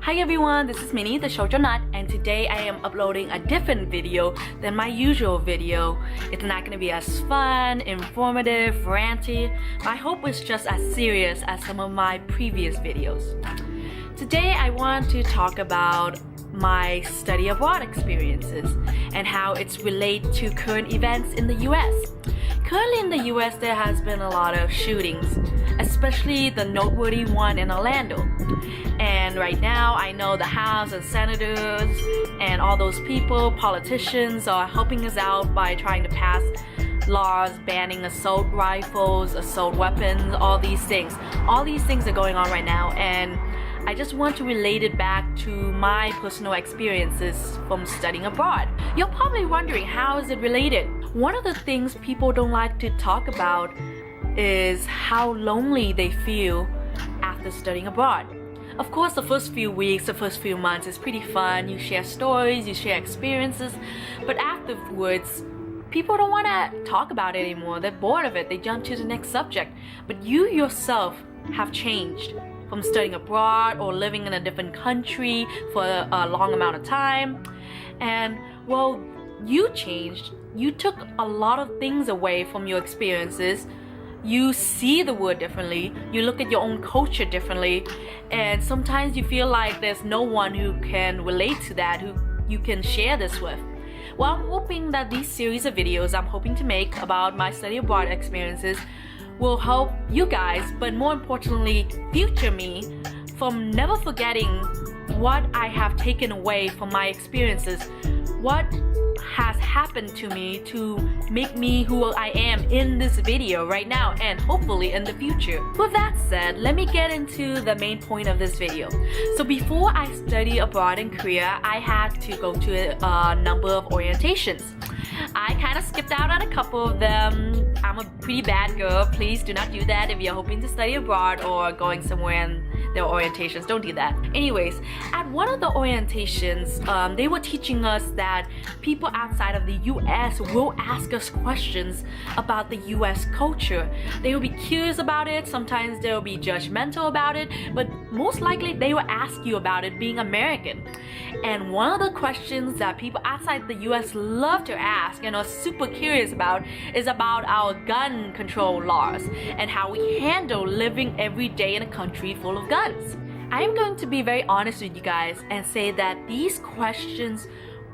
Hi everyone, this is Minnie, the Shoujo Nut, and today I am uploading a different video than my usual video. It's not gonna be as fun, informative, ranty, but I hope it's just as serious as some of my previous videos. Today I want to talk about my study abroad experiences and how it's related to current events in the US. Currently in the US there has been a lot of shootings, especially the noteworthy one in Orlando. And right now I know the House and senators and all those people, politicians, are helping us out by trying to pass laws banning assault rifles, assault weapons, all these things. All these things are going on right now, and I just want to relate it back to my personal experiences from studying abroad. You're probably wondering, how is it related? One of the things people don't like to talk about is how lonely they feel after studying abroad. Of course, the first few weeks, the first few months is pretty fun. You share stories, you share experiences, but afterwards, people don't want to talk about it anymore. They're bored of it. They jump to the next subject. But you yourself have changed from studying abroad or living in a different country for a long amount of time. And well, you changed. You took a lot of things away from your experiences. You see the world differently, you look at your own culture differently, and sometimes you feel like there's no one who can relate to that, who you can share this with. Well, I'm hoping that these series of videos I'm hoping to make about my study abroad experiences will help you guys, but more importantly, future me, from never forgetting what I have taken away from my experiences, what has happened to me to make me who I am in this video right now and hopefully in the future. With that said, let me get into the main point of this video. So before I studied abroad in Korea, I had to go to a number of orientations. I kind of skipped out on a couple of them. I'm a pretty bad girl. Please do not do that if you're hoping to study abroad or going somewhere and there are orientations. Don't do that. Anyways, at one of the orientations, they were teaching us that people outside of the US will ask us questions about the US culture. They will be curious about it. Sometimes they will be judgmental about it, but most likely they will ask you about it being American. And one of the questions that people outside the US love to ask and are super curious about is about our gun control laws and how we handle living every day in a country full of guns. I'm going to be very honest with you guys and say that these questions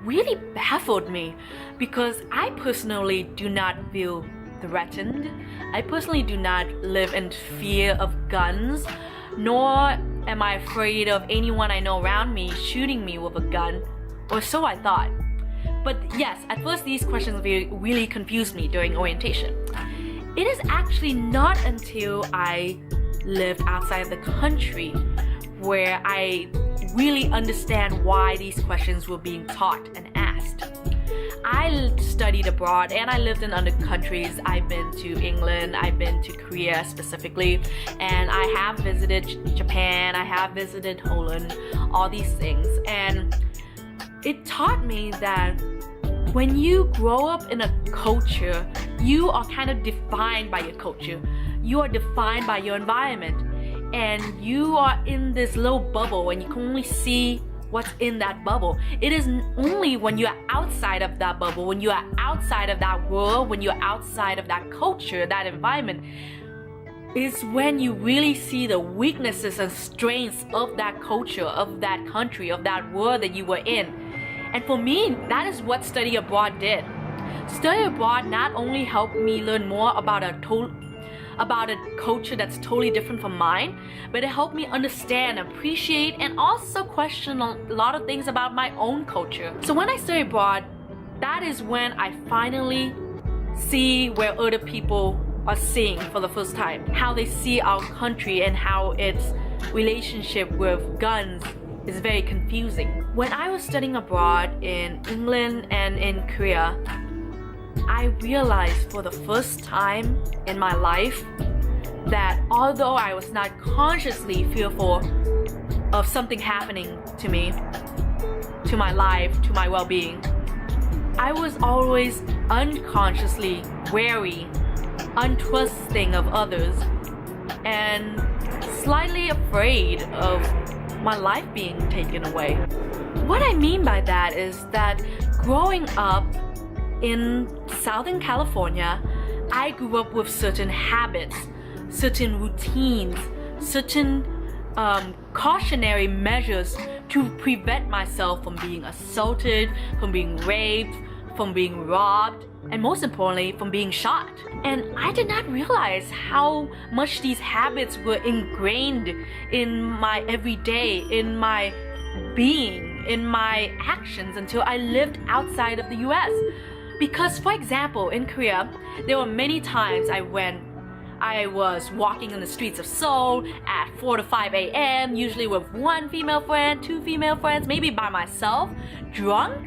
really baffled me because I personally do not feel threatened. I personally do not live in fear of guns, nor am I afraid of anyone I know around me shooting me with a gun, or so I thought. But yes, at first these questions really confused me during orientation. It is actually not until I lived outside of the country where I really understand why these questions were being taught and asked. I studied abroad and I lived in other countries. I've been to England, I've been to Korea specifically, and I have visited Japan, I have visited Holland, all these things. And it taught me that when you grow up in a culture, you are kind of defined by your culture. You are defined by your environment. And you are in this little bubble and you can only see what's in that bubble. It is only when you are outside of that bubble, when you are outside of that world, when you're outside of that culture, that environment, is when you really see the weaknesses and strengths of that culture, of that country, of that world that you were in. And for me, that is what study abroad did. Study abroad not only helped me learn more about a culture that's totally different from mine, but it helped me understand, appreciate, and also question a lot of things about my own culture. So when I study abroad, that is when I finally see where other people are seeing for the first time, how they see our country and how its relationship with guns is very confusing. When I was studying abroad in England and in Korea, I realized for the first time in my life that although I was not consciously fearful of something happening to me, to my life, to my well-being, I was always unconsciously wary, untrusting of others, and slightly afraid of my life being taken away. What I mean by that is that growing up in Southern California, I grew up with certain habits, certain routines, certain cautionary measures to prevent myself from being assaulted, from being raped, from being robbed, and most importantly, from being shot. And I did not realize how much these habits were ingrained in my everyday, in my being, in my actions until I lived outside of the US. Because, for example, in Korea, there were many times I was walking in the streets of Seoul at 4 to 5 a.m., usually with one female friend, two female friends, maybe by myself, drunk,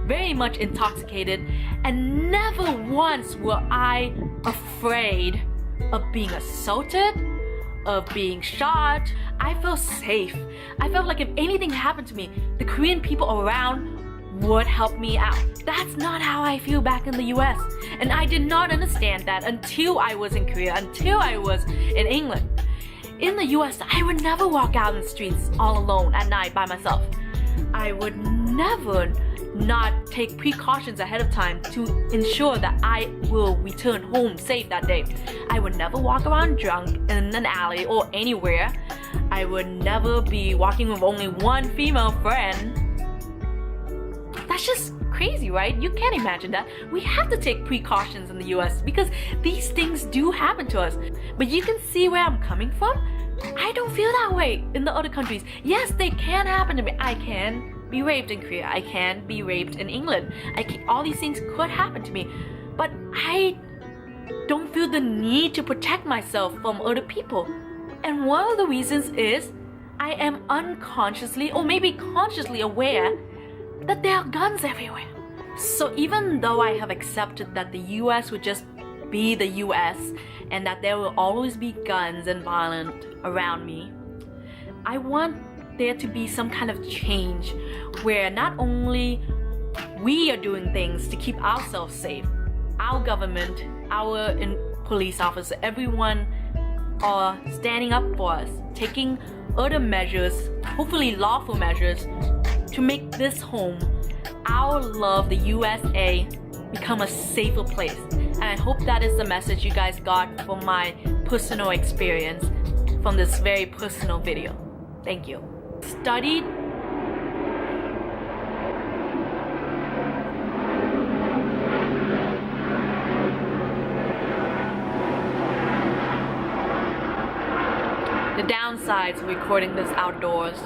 very much intoxicated, and never once were I afraid of being assaulted, of being shot. I felt safe. I felt like if anything happened to me, the Korean people around would help me out. That's not how I feel back in the US. And I did not understand that until I was in Korea, until I was in England. In the US, I would never walk out in the streets all alone at night by myself. I would never not take precautions ahead of time to ensure that I will return home safe that day. I would never walk around drunk in an alley or anywhere. I would never be walking with only one female friend. That's just crazy, right? You can't imagine that. We have to take precautions in the US because these things do happen to us. But you can see where I'm coming from. I don't feel that way in the other countries. Yes, they can happen to me. I can be raped in Korea. I can be raped in England. All these things could happen to me. But I don't feel the need to protect myself from other people. And one of the reasons is I am unconsciously or maybe consciously aware that there are guns everywhere. So even though I have accepted that the US would just be the US and that there will always be guns and violence around me, I want there to be some kind of change where not only we are doing things to keep ourselves safe, our government, our police officers, everyone are standing up for us, taking other measures, hopefully lawful measures, to make this home, our love, the USA, become a safer place. And I hope that is the message you guys got from my personal experience from this very personal video. Thank you. Studied the downsides of recording this outdoors.